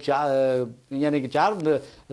4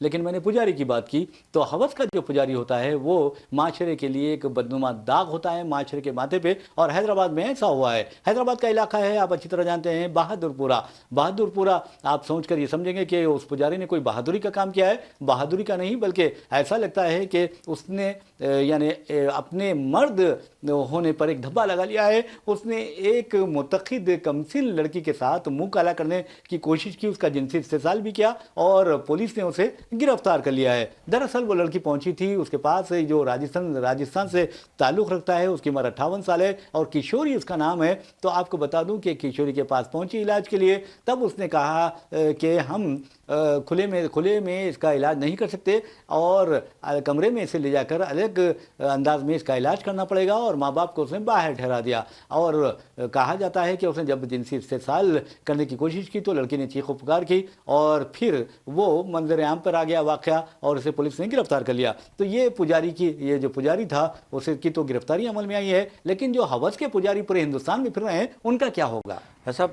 لیکن میں نے پجاری کی بات کی تو ہوس کا جو پجاری ہوتا ہے وہ معاشرے کے لیے ایک بدنما داغ ہوتا ہے معاشرے کے ماتھے پہ, اور حیدرآباد میں ایسا ہوا ہے. حیدرآباد کا علاقہ ہے, آپ اچھی طرح جانتے ہیں, بہادر پورہ. آپ سوچ کر یہ سمجھیں گے کہ اس پجاری نے کوئی بہادری کا کام کیا ہے. بہادری کا نہیں, بلکہ ایسا لگتا ہے کہ اس نے یعنی اپنے مرد ہونے پر ایک دھبا لگا لیا ہے. اس نے ایک متقد کمسن لڑکی کے ساتھ منہ کالا کرنے کی کوشش کی, اس کا جنسی استحصال بھی کیا اور پولیس نے اسے گرفتار کر لیا ہے. دراصل وہ لڑکی پہنچی تھی اس کے پاس جو راجستھان سے تعلق رکھتا ہے, اس کی عمر 58 سال ہے اور کشوری اس کا نام ہے. تو آپ کو بتا دوں کہ کشوری کے پاس پہنچی علاج کے لیے, تب اس نے کہا کہ ہم کھلے میں اس کا علاج نہیں کر سکتے اور کمرے میں اسے لے جا کر الگ انداز میں اس کا علاج کرنا پڑے گا, اور ماں باپ کو اس نے باہر ٹھہرا دیا. اور کہا جاتا ہے کہ اس نے جب جنسی استحصال کرنے کی کوشش کی تو لڑکی نے چیخ و پکار کی اور پھر وہ منظر عام پر آ گیا واقعہ اور اسے پولیس نے گرفتار کر لیا. تو یہ جو پجاری تھا اسے کی تو گرفتاری عمل میں آئی ہے, لیکن جو ہوس کے پجاری پورے ہندوستان میں پھر رہے ہیں ان کا کیا ہوگا؟ صاحب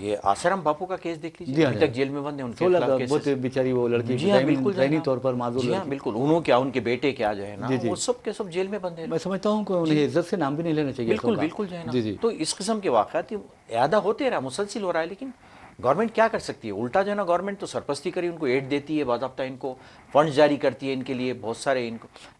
یہ آسرم باپو کا کیس دیکھ لیجیے, ابھی تک جیل میں بند ہیں ان کے خلاف کیسز. بہت بیچاری وہ لڑکی ذہنی طور پر معذور. جی ہاں بالکل, انہوں کیا ان کے بیٹے کیا جو ہے نا وہ سب کے سب جیل میں بند ہیں. میں سمجھتا ہوں کہ انہیں عزت سے نام بھی نہیں لینا چاہیے. بالکل بالکل جو ہے نا. تو اس قسم کے واقعات اعادہ ہوتے رہا, مسلسل ہو رہا ہے, لیکن گورنمنٹ کیا کر سکتی ہے؟ الٹا جو ہے نا گورنمنٹ تو سرپرستی کری, ان کو ایڈ دیتی ہے, باضابطہ ان کو فنڈز جاری کرتی ہے, ان کے لیے بہت سارے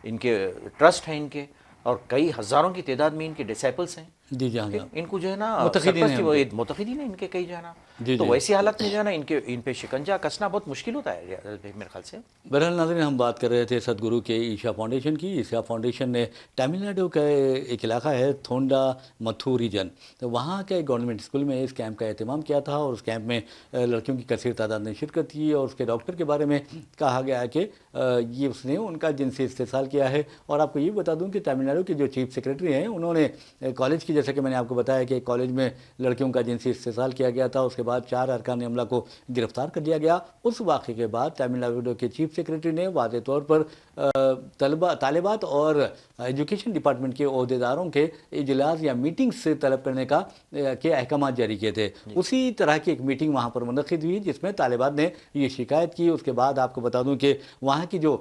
ان کے ٹرسٹ ہیں ان کے, اور کئی ہزاروں کی تعداد میں ان کے ڈسائپلس ہیں. جی جی ہاں, ان کو جو ہے نا متقدین ہیں ان کے کئی جو ہے نا. تو ویسی حالت میں جو ہے نا ان پہ شکنجہ کسنا بہت مشکل ہوتا ہے میرے خیال سے. بہرحال ناظرین, ہم بات کر رہے تھے سدگرو کے ایشا فاؤنڈیشن کی. ایشا فاؤنڈیشن نے تمل ناڈو کا ایک علاقہ ہے تھونڈا متھو ریجن, تو وہاں کے گورنمنٹ اسکول میں اس کیمپ کا اہتمام کیا تھا, اور اس کیمپ میں لڑکیوں کی کثیر تعداد نے شرکت کی, اور اس کے ڈاکٹر کے بارے میں کہا گیا کہ یہ اس نے ان کا جنسی استحصال کیا ہے. اور آپ کو یہ بتا دوں کہ تمل ناڈو کے جو چیف سیکرٹری ہیں انہوں نے کالج کی, جیسا کہ میں نے آپ کو بتایا کہ کالج میں لڑکیوں کا جنسی استحصال کیا گیا تھا, اس کے بعد 4 ارکان عملہ کو گرفتار کر دیا گیا. اس واقعے کے بعد تمل ناڈو کے چیف سیکرٹری نے واضح طور پر طالبات اور ایجوکیشن ڈپارٹمنٹ کے عہدیداروں کے اجلاس یا میٹنگ سے طلب کرنے کے احکامات جاری کیے تھے. اسی طرح کی ایک میٹنگ وہاں پر منعقد ہوئی جس میں طالبات نے یہ شکایت کی. اس کے بعد آپ کو بتا دوں کہ وہاں کی جو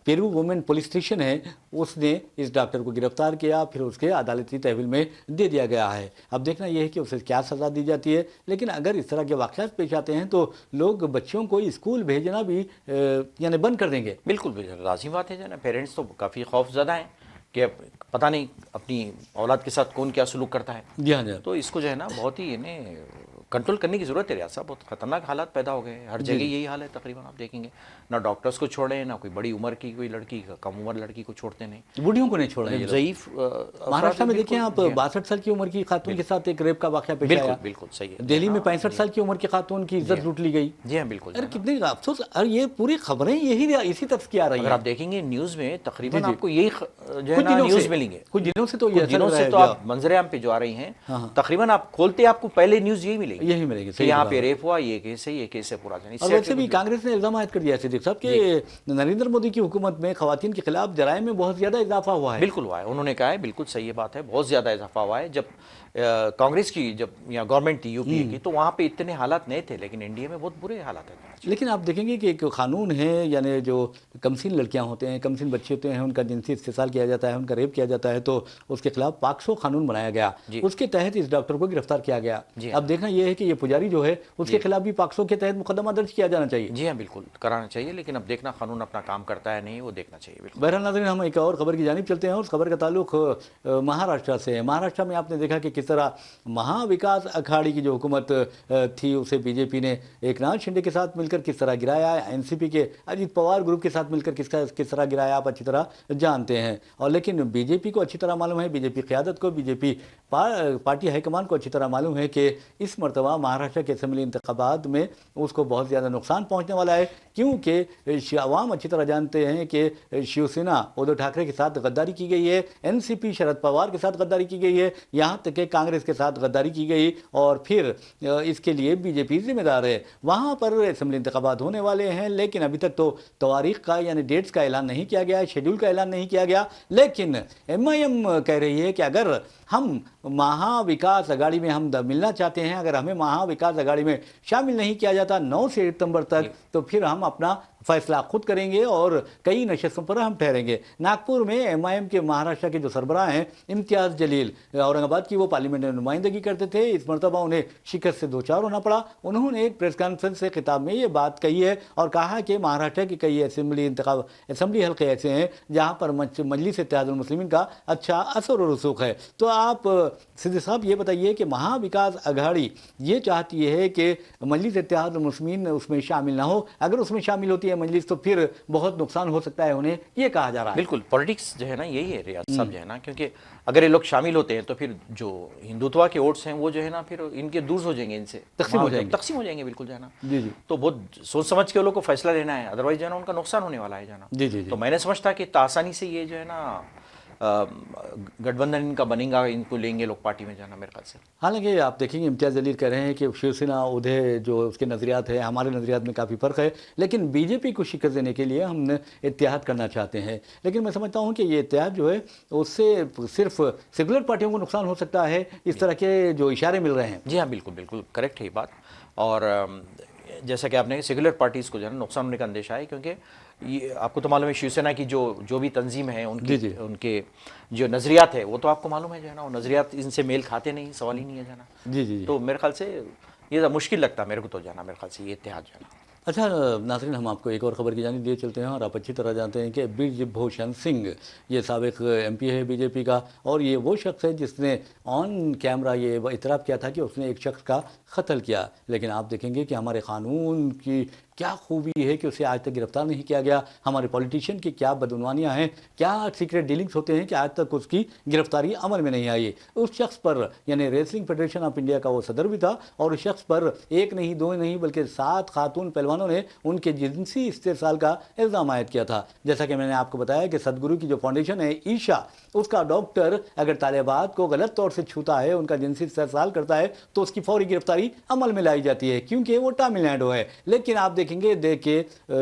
پیرو وومن پولیس اسٹیشن ہے اس نے اس ڈاکٹر کو گرفتار کیا, پھر اس کے عدالتی تحویل میں دے دیا گیا ہے. اب دیکھنا یہ ہے کہ اسے کیا سزا دی جاتی ہے, لیکن اگر اس طرح کے واقعات پیش آتے ہیں تو لوگ بچوں کو اسکول بھیجنا بھی یعنی بند کر دیں گے. بالکل لازمی بات ہے جو ہے نا, پیرنٹس تو کافی خوف زدہ ہیں کہ پتہ نہیں اپنی اولاد کے ساتھ کون کیا سلوک کرتا ہے. جی ہاں جی. تو اس کو جو ہے نا بہت ہی کنٹرول کرنے کی ضرورت ہے. ریاض صاحب بہت خطرناک حالات پیدا ہو گئے ہیں, ہر جگہ یہی حال ہے تقریباً. آپ دیکھیں گے نہ ڈاکٹرز کو چھوڑے, نہ کوئی بڑی عمر کی کوئی لڑکی, کم عمر لڑکی کو چھوڑتے نہیں, بوڑھیوں کو نہیں چھوڑا. ضعیف مہاراشٹر میں دیکھیں آپ 62 سال کی عمر کی خاتون کے ساتھ ایک ریپ کا واقعہ پیش آیا. بالکل صحیح ہے. دہلی میں 65 سال کی عمر کی خاتون کی عزت لوٹ لی گئی. جی ہاں بالکل. کتنے افسوس, اور یہ پوری خبریں اسی طرف کی آ رہی ہیں. اگر آپ دیکھیں گے نیوز میں تقریباً آپ کو یہی جو ہے نا نیوز ملیں گے. کچھ دنوں سے تو آپ منظر عام پہ جو آ رہی ہیں تقریباً آپ کھولتے آپ کو پہلے نیوز یہی ملے گی. یہاں پہ ریپ ہوا, یہ کیس ہے پورا. اور ویسے بھی کانگریس نے الزام عائد کر دیا صدیق صاحب کہ نریندر مودی کی حکومت میں خواتین کے خلاف جرائم میں بہت زیادہ اضافہ ہوا ہے. بالکل ہوا ہے, انہوں نے کہا ہے, بالکل صحیح بات ہے, بہت زیادہ اضافہ ہوا ہے. جب کانگریس کی جب یہاں گورنمنٹ تھی UPA کی تو وہاں پہ اتنے حالات نہیں تھے, لیکن انڈیا میں بہت برے حالات ہیں. لیکن آپ دیکھیں گے کہ ایک قانون ہے, یعنی جو کمسین لڑکیاں ہوتے ہیں, کمسین بچے ہوتے ہیں, ان کا جنسی استحصال کیا جاتا ہے, ان کا ریپ کیا جاتا ہے, تو اس کے خلاف پاکسو قانون بنایا گیا. اس کے تحت اس ڈاکٹر کو گرفتار کیا گیا. اب دیکھنا یہ ہے کہ یہ پجاری جو ہے اس کے خلاف بھی پاکسو کے تحت مقدمہ درج کیا جانا چاہیے. جی ہاں بالکل کرانا چاہیے, لیکن اب دیکھنا قانون اپنا کام کرتا ہے نہیں, وہ دیکھنا چاہیے. بہرحال ناظرین, ہم ایک اور خبر کی جانب چلتے ہیں, اور اس خبر کا تعلق مہاراشٹر سے ہے. مہاراشٹر میں آپ نے دیکھا کہ کس طرح مہا وکاس اکھاڑی کی جو حکومت تھی اسے BJP نے ایک ناتھ شنڈے کے ساتھ مل کر کس طرح گرایا, NCP کے اجیت پوار گروپ کے ساتھ مل کر کس طرح گرایا, آپ اچھی طرح جانتے ہیں. اور لیکن BJP کو اچھی طرح معلوم ہے, BJP قیادت کو, BJP پارٹی ہائی کمان کو اچھی طرح معلوم ہے کہ اس مرتبہ مہاراشٹر کے اسمبلی انتخابات میں اس کو بہت زیادہ نقصان پہنچنے والا ہے, کیونکہ عوام اچھی طرح جانتے ہیں کہ شیو سینا ادھو ٹھاکرے کے ساتھ غداری کی گئی ہے, NCP شرد پوار کے ساتھ غداری کی گئی ہے, یہاں تک کہ کانگریس کے ساتھ غداری کی گئی, اور پھر اس کے لیے BJP ذمہ دار ہے. وہاں پر اسمبلی انتخابات ہونے والے ہیں, لیکن ابھی تک تو تواریخ کا یعنی ڈیٹس کا اعلان نہیں کیا گیا ہے, شیڈول کا اعلان نہیں کیا گیا. لیکن MIM کہہ رہی ہے کہ اگر ہم مہا وکاس اگاڑی میں ہم ملنا چاہتے ہیں, اگر ہمیں مہا وکاس اگاڑی میں شامل نہیں کیا جاتا 9 ستمبر تک, تو پھر ہم اپنا فیصلہ خود کریں گے اور کئی نشستوں پر ہم ٹھہریں گے۔ ناگپور میں ایم آئی ایم کے مہاراشٹر کے جو سربراہ ہیں امتیاز جلیل، اورنگ آباد کی وہ پارلیمنٹ میں نمائندگی کرتے تھے، اس مرتبہ انہیں شکست سے دوچار ہونا پڑا۔ انہوں نے ایک پریس کانفرنس سے خطاب میں یہ بات کہی ہے اور کہا کہ مہاراشٹر کے کئی اسمبلی حلقے ایسے ہیں جہاں پر مجلس اتحاد المسلمین کا اچھا اثر و رسوخ ہے۔ تو آپ صدیق صاحب یہ بتائیے کہ مہا وکاس اگھاڑی یہ چاہتی ہے کہ مجلس اتحاد المسلمین اس میں شامل نہ ہو، اگر اس میں شامل ہوتی ہے مجلس تو پھر بہت نقصان ہو سکتا ہے انہیں، یہ کہا جا رہا ہے۔ بالکل، پولیٹکس جو ہے نا یہی ہے ریاض صاحب جو ہے نا، کیونکہ اگر یہ لوگ شامل ہوتے ہیں تو پھر جو ہندوتوا کے ووٹس ہیں وہ جو ہے نا پھر ان کے دور ہو جائیں گے، ان سے تقسیم ہو جائیں گے بالکل جو ہے نا۔ جی جی، تو بہت سوچ سمجھ کے وہ لوگ کو فیصلہ لینا ہے، ادروائز جو ہے نا ان کا نقصان ہونے والا ہے جو ہے نا۔ جی جی، تو میں نے سمجھتا کہ آسانی سے یہ جو ہے نا گٹھ بندھن ان کا بنے گا، ان کو لیں گے لوگ پارٹی میں جانا میرے خیال سے۔ حالانکہ آپ دیکھیں گے امتیاز جلیل کہہ رہے ہیں کہ شیو سینا ادھے جو اس کے نظریات ہیں ہمارے نظریات میں کافی فرق ہے، لیکن بی جے پی کو شکست دینے کے لیے ہم اتحاد کرنا چاہتے ہیں۔ لیکن میں سمجھتا ہوں کہ یہ اتحاد جو ہے اس سے صرف سیکولر پارٹیوں کو نقصان ہو سکتا ہے، اس طرح کے جو اشارے مل رہے ہیں۔ جی ہاں، بالکل بالکل کریکٹ ہے یہ بات، اور جیسا کہ آپ نے سیکولر پارٹیز کو جو ہے نا نقصان ہونے کا اندیشہ ہے، کیونکہ یہ آپ کو تو معلوم ہے شیو سینا کی جو بھی تنظیم ہے ان کے جو نظریات ہے وہ تو آپ کو معلوم ہے جو ہے نا، وہ نظریات ان سے میل کھاتے نہیں، سوال ہی نہیں ہے جو ہے نا۔ جی جی، تو میرے خیال سے یہ مشکل لگتا ہے میرے کو تو جانا، میرے خیال سے یہ اتحاد جو ہے نا۔ اچھا ناظرین، ہم آپ کو ایک اور خبر کی جانب لیے چلتے ہیں، اور آپ اچھی طرح جانتے ہیں کہ برج بھوشن سنگھ یہ سابق ایم پی ہے بی جے پی کا، اور یہ وہ شخص ہے جس نے آن کیمرہ یہ اعتراف کیا تھا کہ اس نے ایک شخص کا قتل کیا، لیکن آپ دیکھیں گے کہ ہمارے قانون کی کیا خوبی ہے کہ اسے آج تک گرفتار نہیں کیا گیا، ہمارے پولیٹیشین کی کیا بدعنوانیاں ہیں، کیا سیکریٹ ڈیلنگز ہوتے ہیں کہ آج تک اس کی گرفتاری عمل میں نہیں آئی۔ اس شخص پر یعنی ریسلنگ فیڈریشن آف انڈیا کا وہ صدر بھی تھا، اور اس شخص پر ایک نہیں دو نہیں بلکہ 7 خاتون پہلوانوں نے ان کے جنسی استحصال کا الزام عائد کیا تھا۔ جیسا کہ میں نے آپ کو بتایا کہ سدگرو کی جو فاؤنڈیشن ہے ایشا، اس کا ڈاکٹر اگر طالبات کو غلط طور سے چھوتا ہے، ان کا جنسی استحصال کرتا ہے تو اس کی فوری گرفتاری عمل میں لائی جاتی ہے، کیونکہ وہ تامل ناڈو ہے۔ لیکن آپ دیکھیں گے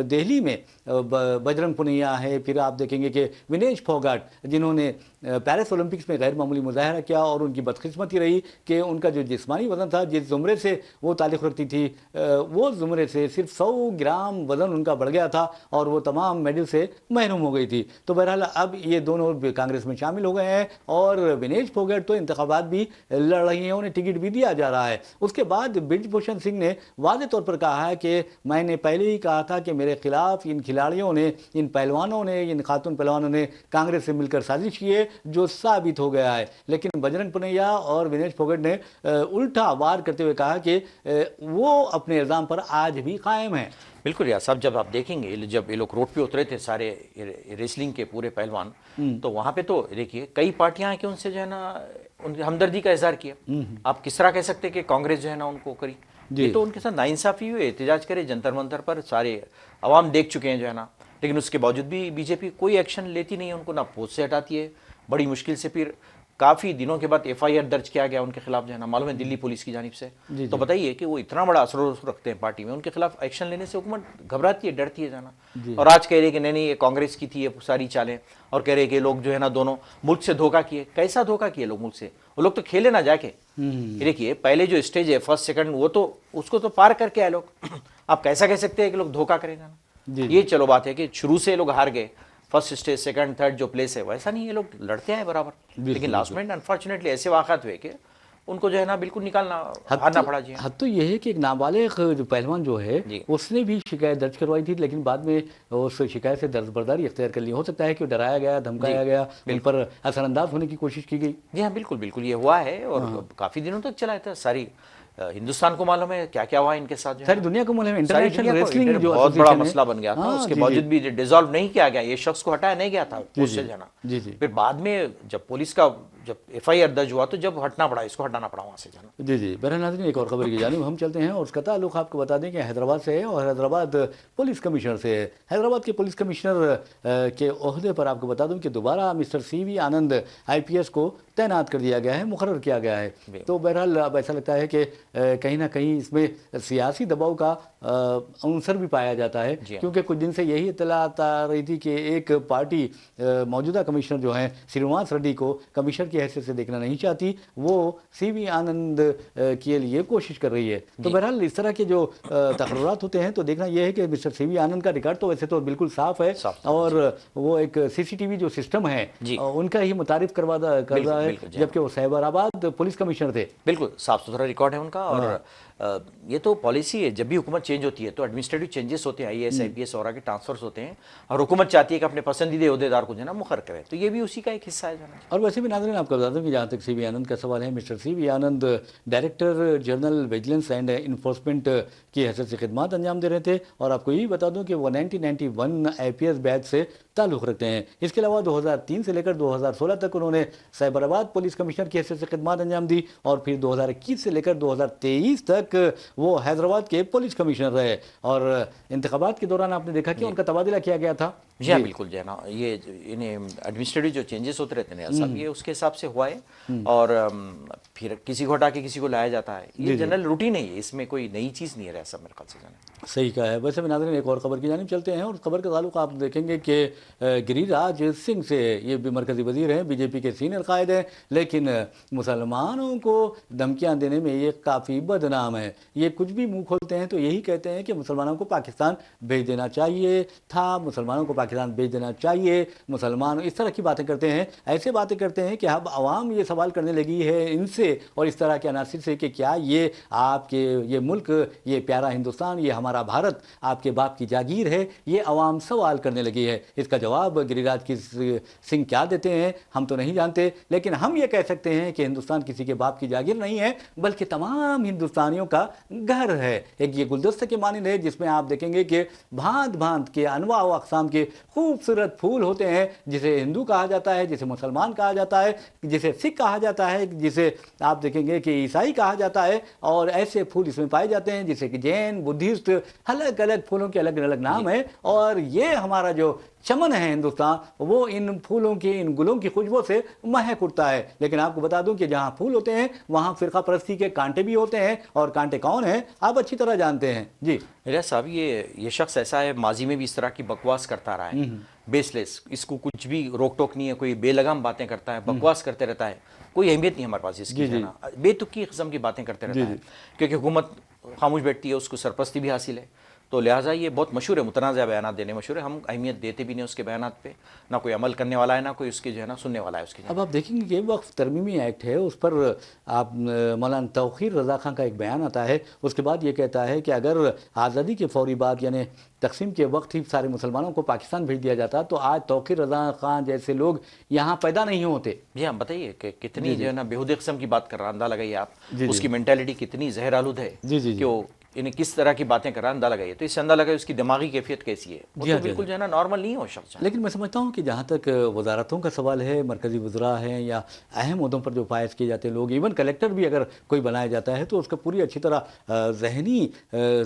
دہلی میں بجرنگ پونیا ہے، پھر آپ دیکھیں گے کہ ونیش پھوگاٹ جنہوں نے پیرس اولمپکس میں غیر معمولی مظاہرہ کیا، اور ان کی بدقسمتی رہی کہ ان کا جو جسمانی وزن تھا، جس زمرے سے وہ تعلق رکھتی تھی، وہ زمرے سے صرف 100 گرام وزن ان کا بڑھ گیا تھا، اور وہ تمام میڈل سے محروم ہو گئی تھی۔ تو بہرحال اب یہ دونوں کانگریس میں شامل ہو گئے ہیں، اور ونیش پھوگاٹ تو انتخابات بھی لڑ رہی ہیں، انہیں ٹکٹ بھی دیا جا رہا ہے۔ اس کے بعد برج بھوشن سنگھ نے واضح طور پر کہا ہے کہ میں نے پہلے ہی کہا تھا کہ میرے خلاف ان کھلاڑیوں نے، ان پہلوانوں نے، ان خاتون پہلوانوں نے کانگریس سے مل کر سازش کی ہے، جو ثابت ہو گیا ہے۔ لیکن بجرنگ پونیا اور ونیش پھوگاٹ نے الٹا وار کرتے ہوئے کہا کہ وہ اپنے الزام پر آج بھی قائم ہیں۔ بالکل یار صاحب، جب آپ دیکھیں گے جب یہ لوگ روڈ پہ اترے تھے سارے ریسلنگ کے پورے پہلوان، تو وہاں پہ تو دیکھیے کئی پارٹیاں ہیں کہ ان سے جو ہے نا ان کی ہمدردی کا اظہار کیا۔ آپ کس طرح کہہ سکتے کہ کانگریس جو ہے نا ان کو کری؟ یہ تو ان کے ساتھ ناانصافی ہوئی، احتجاج کرے جنتر منتر پر، سارے عوام دیکھ چکے ہیں جو ہے نا، لیکن اس کے باوجود بھی بی جے پی کوئی ایکشن لیتی نہیں ہے، ان کو نہ پوسٹ سے ہٹاتی ہے، بڑی مشکل سے پھر کافی دنوں کے بعد ایف آئی آر درج کیا گیا ان کے خلاف جو ہے نا، معلوم ہے دلی پولیس کی جانب سے۔ تو بتائیے کہ وہ اتنا بڑا اثر و رسوخ رکھتے ہیں پارٹی میں، ان کے خلاف ایکشن لینے سے حکومت گھبراتی ہے، ڈرتی ہے جانا، اور آج کہہ رہے کہ نہیں یہ کانگریس کی تھی یہ ساری چالیں، اور کہہ رہے کہ لوگ جو ہے نا دونوں ملک سے دھوکہ کیے۔ کیسا دھوکہ کیے لوگ ملک سے؟ وہ لوگ تو کھیلے نہ جا کے، دیکھیے پہلے جو اسٹیج ہے فرسٹ سیکنڈ وہ تو اس کو تو پار کر کے آئے لوگ۔ آپ کیسا کہہ سکتے ہیں کہ لوگ دھوکہ کریں گا نا؟ یہ چلو بات ہے کہ شروع سے لوگ ہار گئے، فرسٹ اسٹیج سیکنڈ تھرڈ جو پلیس ہے ویسا نہیں، یہ لوگ لڑتے ہیں برابر، لیکن لاسٹ میں انفارچونیٹلی ایسے واقعات ہوئے کہ ان کو جو ہے نا بالکل نکالنا ہارنا پڑا۔ جی حد تو یہ ہے کہ ایک نابالغ جو پہلوان جو ہے اس نے بھی شکایت درج کروائی تھی، لیکن بعد میں اس شکایت سے دستبرداری اختیار کر لی۔ ہو سکتا ہے کہ ڈرایا گیا، دھمکایا گیا، ان پر اثر انداز ہونے کی کوشش کی گئی۔ جی ہاں بالکل بالکل یہ ہوا ہے، اور کافی دنوں تک چلا تھا، ساری ہندوستان کو معلوم ہے کیا کیا ہوا ان کے ساتھ، ساری دنیا کو معلوم ہے، انٹرنیشنل ریسلنگ جو بہت بڑا مسئلہ بن گیا تھا، اس کے باوجود بھی ڈیزالو نہیں کیا گیا، یہ شخص کو ہٹایا نہیں گیا تھا پوسٹ سے جانا۔ پھر بعد میں جب پولیس کا جب ایف آئی آر درج ہوا تو جب ہٹنا پڑا، اس کو ہٹانا پڑا وہاں سے جانا۔ جی بہرحال ناظرین، ایک اور خبر کی جانب ہم چلتے ہیں، اور اس کا تعلق آپ کو بتا دیں کہ حیدرآباد سے ہے، اور حیدرآباد پولیس کمشنر سے ہے۔ حیدرآباد کے پولیس کمشنر کے عہدے پر آپ کو بتا دوں کہ دوبارہ مسٹر سی وی آنند آئی پی ایس کو تعینات کر دیا گیا ہے، مقرر کیا گیا ہے۔ تو بہرحال اب ایسا لگتا ہے کہ کہیں نہ کہیں اس میں سیاسی دباؤ کا عنصر بھی پایا جاتا ہے، کیونکہ کچھ دن سے یہی اطلاعات آ رہی تھی کہ ایک پارٹی موجودہ کمشنر جو ہیں سرینواس ریڈی کو کمشنر کی حیثیت سے دیکھنا نہیں چاہتی، وہ سی وی آنند کے لیے کوشش کر رہی ہے۔ تو بہرحال اس طرح کے جو تقررات ہوتے ہیں تو دیکھنا یہ ہے کہ مسٹر سی وی آنند کا ریکارڈ تو ویسے تو بالکل صاف ہے، اور وہ ایک سی سی ٹی وی جو سسٹم ہے ان کا ہی متعارف کر رہا ہے، جبکہ وہ سائبر آباد پولیس کمشنر تھے۔ بالکل صاف ستھرا ریکارڈ ہے ان کا، اور یہ تو پالیسی ہے، جب بھی حکومت چینج ہوتی ہے تو ایڈمنسٹریٹو چینجز ہوتے ہیں، آئی A S I P S اور کے ٹرانسفرز ہوتے ہیں، اور حکومت چاہتی ہے کہ اپنے پسندیدہ عہدیدار کو جو ہے نا مقرر کرے، تو یہ بھی اسی کا ایک حصہ ہے جناب۔ اور ویسے بھی ناظرین آپ کو بتا دوں کہ جہاں تک سی وی آنند کا سوال ہے، mister C V Anand director general vigilance and enforcement کی حیثیت سے خدمات انجام دے رہے تھے، اور آپ کو یہ بتا دوں کہ وہ 1991 آئی پی ایس بیچ سے تعلق رکھتے ہیں۔ اس کے علاوہ 2003 سے لے کر 2016 تک انہوں نے سائبر آباد پولیس کمشنر کی حیثیت سے خدمات انجام دی، اور پھر 2021 سے لے کر 2023 تک وہ حیدرآباد کے پولیس کمشنر رہے، اور انتخابات کے دوران آپ نے دیکھا کہ ان کا تبادلہ کیا گیا تھا۔ جی ہاں بالکل جو ہے نا، یہ انہیں ایڈمنسٹریٹو جو چینجز ہوتے رہتے ہیں سب یہ اس کے حساب سے ہوا ہے، اور پھر کسی کو ہٹا کے کسی کو لایا جاتا ہے، یہ جنرل روٹین ہے، اس میں کوئی نئی چیز نہیں ہے ایسا میرے خیال سے جانا۔ صحیح کہا ہے۔ ویسے میں ناظرین ایک اور خبر کی جانب چلتے ہیں، اور خبر کا تعلق آپ دیکھیں گے کہ گری راج سنگھ سے، یہ بھی مرکزی وزیر ہیں، بی جے پی کے سینئر قائد ہیں، لیکن مسلمانوں کو دھمکیاں دینے میں یہ کافی بدنام ہے۔ یہ کچھ بھی منہ کھولتے ہیں تو یہی کہتے ہیں کہ مسلمانوں کو پاکستان بھیج دینا چاہیے تھا، مسلمانوں کو پاکستان بھیج دینا چاہیے، مسلمان اس طرح کی باتیں کرتے ہیں، ایسے باتیں کرتے ہیں کہ اب عوام یہ سوال کرنے لگی ہے ان سے اور اس طرح کے عناصر سے کہ کیا یہ آپ کے یہ ملک، یہ پیارا ہندوستان، یہ ہمارا بھارت آپ کے باپ کی جاگیر ہے؟ یہ عوام سوال کرنے لگی ہے۔ اس کا جواب گری راج سنگھ کیا دیتے ہیں ہم تو نہیں جانتے، لیکن ہم یہ کہہ سکتے ہیں کہ ہندوستان کسی کے باپ کی جاگیر نہیں ہے، بلکہ تمام ہندوستانیوں کا گھر ہے۔ ایک یہ گلدستہ کے مانند ہے جس میں آپ دیکھیں گے کہ بھانت بھانت کے انواع و اقسام کے خوبصورت پھول ہوتے ہیں، جسے ہندو کہا جاتا ہے، جسے مسلمان کہا جاتا ہے، جسے سکھ کہا جاتا ہے، جسے آپ دیکھیں گے کہ عیسائی کہا جاتا ہے، اور ایسے پھول اس میں پائے جاتے ہیں جیسے کہ جین، بدھسٹ، الگ الگ پھولوں کے الگ الگ نام ہیں، اور یہ ہمارا جو چمن ہے ہندوستان، وہ ان پھولوں کی، ان گلوں کی خوشبو سے مہک اٹھتا ہے۔ لیکن آپ کو بتا دوں کہ جہاں پھول ہوتے ہیں وہاں فرقہ پرستی کے کانٹے بھی ہوتے ہیں، اور کانٹے کون ہیں آپ اچھی طرح جانتے ہیں۔ جی میرا صاحب، یہ شخص ایسا ہے، ماضی میں بھی اس طرح کی بکواس کرتا رہا ہے، بیس لیس، اس کو کچھ بھی روک ٹوک نہیں ہے، کوئی بے لگام باتیں کرتا ہے، بکواس کرتے رہتا ہے، کوئی اہمیت نہیں ہمارے پاس اس کی، بے تکی قسم کی باتیں کرتے رہتا ہے، کیونکہ حکومت خاموش بیٹھتی ہے، اس کو سرپرستی بھی حاصل ہے، تو لہٰذا یہ بہت مشہور ہے، متنازع بیانات دینے مشہور ہے، ہم اہمیت دیتے بھی نہیں اس کے بیانات پہ، نہ کوئی عمل کرنے والا ہے، نہ کوئی اس کی جو ہے نا سننے والا ہے اس کی۔ اب آپ دیکھیں گے کہ وقف ترمیمی ایکٹ ہے، اس پر آپ مولانا توقیر رضا خان کا ایک بیان آتا ہے، اس کے بعد یہ کہتا ہے کہ اگر آزادی کے فوری بعد یعنی تقسیم کے وقت ہی سارے مسلمانوں کو پاکستان بھیج دیا جاتا تو آج توقیر رضا خان جیسے لوگ یہاں پیدا نہیں ہوتے۔ جی ہاں بتائیے کہ کتنی جو ہے نا بےہودی قسم کی بات کر رہا، اندازہ لگائیے آپ، اس کی مینٹیلٹی کتنی زہر آلود ہے کہ وہ انہیں کس طرح کی باتیں کر رہا ہے، اندازہ لگائیے، تو اس سے اندازہ لگائیے اس کی دماغی کیفیت کیسی ہے، وہ تو بالکل جو ہے نا نارمل نہیں ہو شخص۔ لیکن میں سمجھتا ہوں کہ جہاں تک وزارتوں کا سوال ہے، مرکزی وزراء ہیں یا اہم عہدوں پر جو فائز کیے جاتے ہیں لوگ، ایون کلیکٹر بھی اگر کوئی بنایا جاتا ہے تو اس کا پوری اچھی طرح ذہنی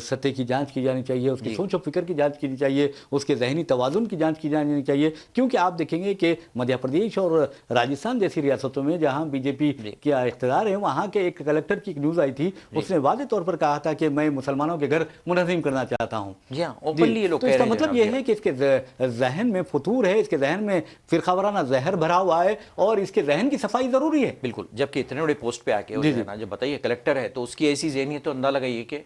سطح کی جانچ کی جانی چاہیے، اس کی سوچ و فکر کی جانچ کی چاہیے، اس کے ذہنی توازن کی جانچ کی جانی چاہیے، کیونکہ آپ دیکھیں گے کہ مدھیہ پردیش اور راجستھان جیسی ریاستوں میں جہاں بی جے پی کیا اقتدار ہے، وہاں کے ایک کلیکٹر کی ایک نیوز آئی تھی، اس نے واضح طور پر کہا تھا کہ میں مسلمانوں کے گھر منظم کرنا چاہتا ہوں۔ جی ہاں، اوپنلی یہ لوگ تو اس کا مطلب یہ ہے کہ اس کے ذہن میں فتور ہے، اس کے ذہن میں فرقہ وارانہ زہر بھرا ہوا ہے، اور اس کے ذہن کی صفائی ضروری ہے۔ بالکل، جبکہ اتنے بڑے پوسٹ پہ آ کے جب بتائیے کلیکٹر ہے تو اس کی ایسی ذہنیت تو اندازہ لگائیے کہ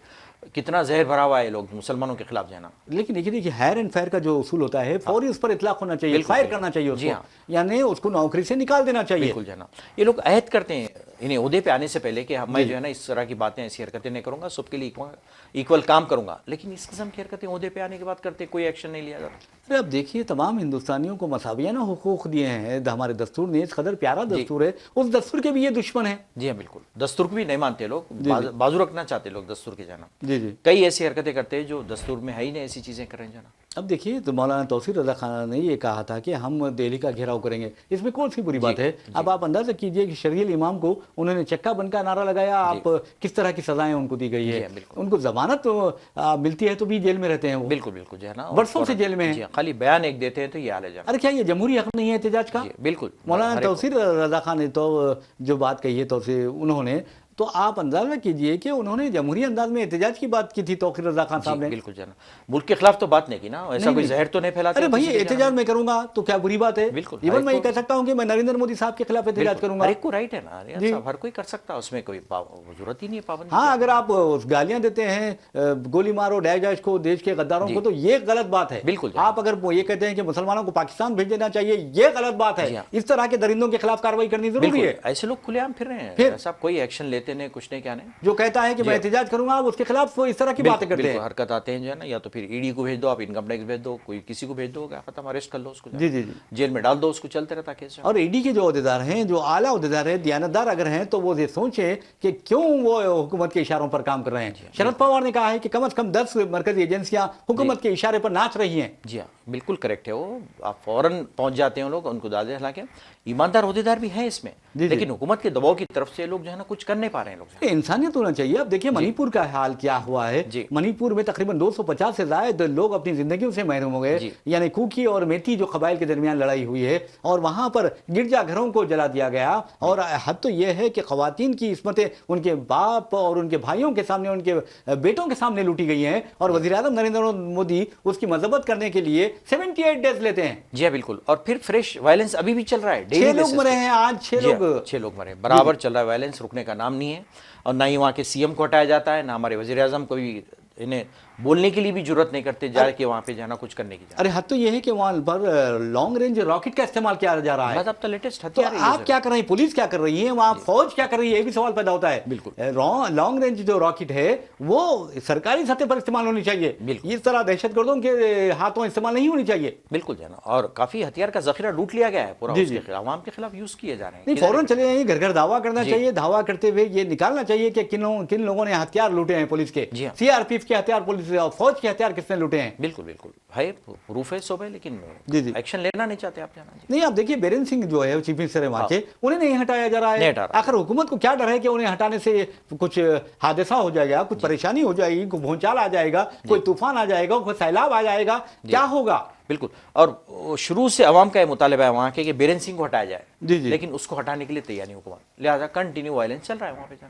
کتنا زہر بھرا ہوا ہے لوگ مسلمانوں کے خلاف جانا۔ لیکن دیکھیے ہائر اینڈ فائر کا جو اصول ہوتا ہے، فوری اس پر اطلاق ہونا چاہیے، فائر کرنا چاہیے اس کو، یعنی اس کو نوکری سے نکال دینا چاہیے۔ بالکل جناب، یہ لوگ عہد کرتے ہیں انہیں عہدے پہ آنے سے پہلے کہ میں جو ہے نا اس طرح کی باتیں، ایسی حرکتیں نہیں کروں گا، سب کے لیے ایکول کام کروں گا، لیکن اس قسم کی حرکتیں عہدے پہ آنے کے بعد کرتے کوئی ایکشن نہیں لیا جاتا۔ ارے اب دیکھیے تمام ہندوستانیوں کو مساویانہ حقوق دیے ہیں ہمارے دستور نے، اس قدر پیارا دستور ہے، اس دستور کے بھی یہ دشمن ہیں۔ جی ہاں بالکل، دستور کو بھی نہیں مانتے لوگ، بازو رکھنا چاہتے لوگ دستور کے جانا، جی کئی ایسی حرکتیں کرتے ہیں جو دستور میں ہے ہی نہیں، ایسی چیزیں کریں جانا۔ اب دیکھیے تو مولانا توقیر رضا خان نے یہ کہا تھا کہ ہم دہلی کا گھیراؤ کریں گے، اس میں کون سی بری بات ہے؟ اب آپ اندازہ کیجئے کہ شرعی الامام کو انہوں نے چکا بن کا نعرہ لگایا، آپ کس طرح کی سزائیں ان کو دی گئی ہے، ان کو ضمانت ملتی ہے تو بھی جیل میں رہتے ہیں وہ، بالکل بالکل جو ہے نا برسوں سے جیل میں ہیں، خالی بیان ایک دیتے ہیں تو یہ حال ہے جانا۔ ارے کیا یہ جمہوری حق نہیں ہے احتجاج کا؟ بالکل، مولانا توقیر رضا خان نے تو جو بات کہی ہے تو انہوں نے تو آپ اندازہ کیجئے کہ انہوں نے جمہوری انداز میں احتجاج کی بات کی تھی توقیر رضا خان صاحب نے. بالکل جناب، ملک کے خلاف تو بات نہیں کی نا، ایسا کوئی زہر تو نہیں پھیلاتے. ارے بھائی احتجاج میں کروں گا تو کیا بری بات ہے؟ بالکل، ایون میں یہ کہہ سکتا ہوں کہ میں نریندر مودی صاحب کے خلاف احتجاج کروں گا. ہر ایک کو رائٹ ہے نا ریاض صاحب، ہر کوئی کر سکتا ہے، اس میں کوئی ضرورت ہی نہیں ہے پابندی. ہاں اگر آپ گالیاں دیتے ہیں گولی مارو ڈیش کو دیش کے غداروں کو تو یہ غلط بات ہے. بالکل. آپ اگر یہ کہتے ہیں کہ مسلمانوں کو پاکستان بھیج دینا چاہیے، یہ غلط بات ہے. اس طرح کے درندوں کے خلاف کارروائی کرنی ضروری ہے. ایسے لوگ کھلے عام پھر رہے ہیں پھر صاحب، کوئی ایکشن لیتے نہیں، کچھ نہیں کیا نہیں. جو کہتا ہے کہ میں احتجاج کروں گا اس کے خلاف اس طرح کی باتیں کرتے ہیں. حرکت آتے ہیں جو ہے نا، یا تو پھر ای ڈی کو بھیج دو، آپ انکم ٹیکس بھیج دو، کوئی کسی کو بھیج دو، کیا ختم، اریسٹ کر لو اس کو، جیل میں ڈال دو اس کو، چلتے رہتا کیس. اور ای ڈی کے جو عہدیدار ہیں، جو اعلیٰ عہدیدار ہیں، دیانتدار اگر ہیں تو وہ یہ سوچیں کہ کیوں وہ حکومت کے اشاروں پر کام کر رہے ہیں. شرد پوار نے کہا ہے کہ کم از کم 10 مرکزی ایجنسیاں حکومت کے اشارے پر ناچ رہی ہیں. جی ہاں بالکل کریکٹ ہے. وہ آپ فوراً پہنچ جاتے ہیں لوگ، ان کو دادے. حالانکہ ایماندار عہدیدار بھی ہیں اس میں، لیکن حکومت کے دباؤ کی طرف سے لوگ جو ہے نا کچھ کر نہیں پا رہے ہیں. لوگ انسانیت ہونا چاہیے. اب دیکھیں منی پور کا حال کیا ہوا ہے. منی پور میں تقریباً 250 سے زائد لوگ اپنی زندگیوں سے محروم ہو گئے. یعنی کوکی اور میتی جو قبائل کے درمیان لڑائی ہوئی ہے، اور وہاں پر گرجا گھروں کو جلا دیا گیا. اور حد تو یہ ہے کہ خواتین کی عصمتیں ان کے باپ اور ان کے بھائیوں کے سامنے، ان کے بیٹوں کے سامنے لوٹی گئی ہیں. اور وزیر اعظم نریندر مودی اس کی مذمت کرنے کے لیے 78 ڈیز لیتے ہیں. جی بالکل. اور پھر فریش وائلنس ابھی بھی چل رہا ہے. 6 لوگ مرے ہیں آج. 6 لوگ مرے، برابر چل رہا ہے. وائلنس رکنے کا نام نہیں ہے. اور نہ ہی وہاں کے سی ایم کو ہٹایا جاتا ہے، نہ ہمارے وزیر اعظم کو بھی انہیں بولنے کے لیے بھی ضرورت نہیں کرتے جا کے وہاں پہ جانا کچھ کرنے کی. ارے حد تو یہ ہے کہ وہاں پر لانگ رینج راکٹ کا استعمال کیا جا رہا ہے. اب تو لیٹسٹ تو آپ کیا کر رہے ہیں، پولیس کیا کر رہی ہے، وہاں فوج کیا کر رہی ہے، یہ بھی سوال پیدا ہوتا ہے. بالکل. لانگ رینج جو راکٹ ہے وہ سرکاری سطح پر استعمال ہونی چاہیے. اس طرح دہشت گردوں کے ہاتھوں استعمال نہیں ہونی چاہیے. بالکل جانا. اور کافی ہتھیار کا ذخیرہ لوٹ لیا گیا ہے پورا، اس کے عوام کے خلاف یوز کیے جا رہے ہیں. نہیں فوراً چلے جائیں، گھر گھر دعویٰ کرنا چاہیے. دعویٰ کرتے ہوئے یہ نکالنا چاہیے کہ کن لوگوں نے ہتھیار لوٹے ہیں پولیس کے. سی آر پی ایف کے ہتھیار پولیس اور فوج کے ہتھیار کس نے لوٹے ہیں. بالکل بالکل ہے، پروف ہے سب ہے، لیکن ایکشن لینا نہیں چاہتے آپ. جانا نہیں. آپ دیکھیے بیرن سنگھ جو ہے چیف منسٹر ہے وہاں کے، انہیں نہیں ہٹایا جا رہا ہے. آخر حکومت کو کیا ڈر ہے کہ انہیں ہٹانے سے کچھ حادثہ ہو جائے گا، کچھ پریشانی ہو جائے گی، کوئی بھونچال آ جائے گا، کوئی طوفان آ جائے گا، کوئی سیلاب آ جائے گا، کیا ہوگا. بالکل. اور شروع سے عوام کا یہ مطالبہ ہے وہاں کے کہ بیرن سنگھ کو ہٹایا جائے. لیکن اس کو ہٹانے کے لیے تیار نہیں حکومت، لہٰذا کنٹینیو وائلنس چل رہا ہے وہاں پہ.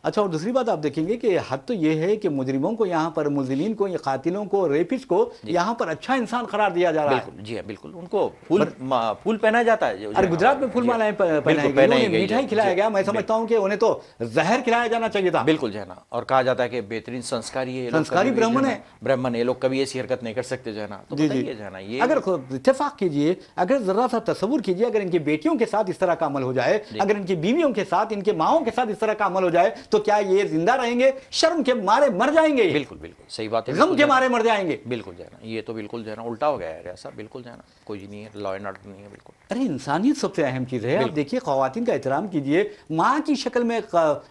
اچھا. اور دوسری بات آپ دیکھیں گے کہ حد تو یہ ہے کہ مجرموں کو یہاں پر، ملزمین کو، قاتلوں کو، ریپس کو یہاں پر اچھا انسان قرار دیا جا رہا ہے. بالکل. جی ہاں بالکل. ان کو پھول پہنا جاتا ہے. ارے گجرات میں پھول مالائیں پہنائی گئی، انہیں میٹھائی کھلایا گیا. میں سمجھتا ہوں کہ انہیں تو زہر کھلایا جانا چاہیے تھا. بالکل جو ہے نا. اور کہا جاتا ہے کہ بہترین سنسکاری ہے، سنسکاری برہمن ہے. برہمن یہ لوگ کبھی ایسی حرکت نہیں کر سکتے جو ہے نا. تو بتائیے جو ہے نا، یہ اگر اتفاق کیجئے، اگر ذرا سا تصور کیجئے، اگر ان کی بیٹیوں کے ساتھ اس طرح کا عمل ہو جائے، اگر ان کی بیویوں کے ساتھ، ان کے ماؤں کے ساتھ اس طرح کا عمل ہو جائے، تو کیا یہ زندہ رہیں گے؟ شرم کے مارے مر جائیں گے. بالکل بالکل صحیح بات ہے. غم کے مارے مر جائیں گے. بالکل جو ہے نا، یہ تو بالکل جو ہے نا الٹا ہو گیا ہے ریاض صاحب. بالکل جو ہے نا کوئی نہیں ہے، لا اینڈ آرڈر نہیں ہے. بالکل. ارے انسانیت سب سے اہم چیز ہے. آپ دیکھیے خواتین کا احترام کیجئے. ماں کی شکل میں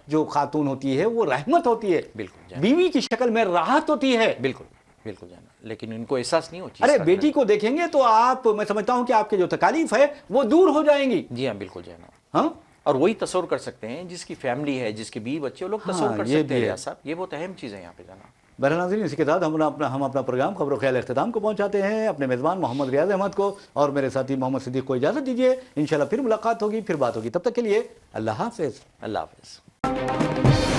جو خاتون ہوتی ہے وہ رحمت ہوتی ہے. بالکل. بیوی کی شکل میں راحت ہوتی ہے. بالکل بالکل جو ہے نا. لیکن ان کو احساس نہیں ہوتی. ارے بیٹی کو دیکھیں گے تو آپ، میں سمجھتا ہوں کہ آپ کے جو تکالیف ہے وہ دور ہو جائیں گی. جی ہاں بالکل جو ہے نا. ہاں. اور وہی تصور کر سکتے ہیں جس کی فیملی ہے، جس کے بیوی بچے، وہ لوگ تصور کر سکتے ہیں ریاض صاحب. یہ بہت اہم چیز ہے یہاں پہ جانا. بہرحال ناظرین، اسی کے ساتھ ہم اپنا پروگرام خبر و خیال اختتام کو پہنچاتے ہیں. اپنے میزبان محمد ریاض احمد کو اور میرے ساتھی محمد صدیق کو اجازت دیجیے. انشاءاللہ پھر ملاقات ہوگی، پھر بات ہوگی. تب تک کے لیے اللہ حافظ. اللہ حافظ.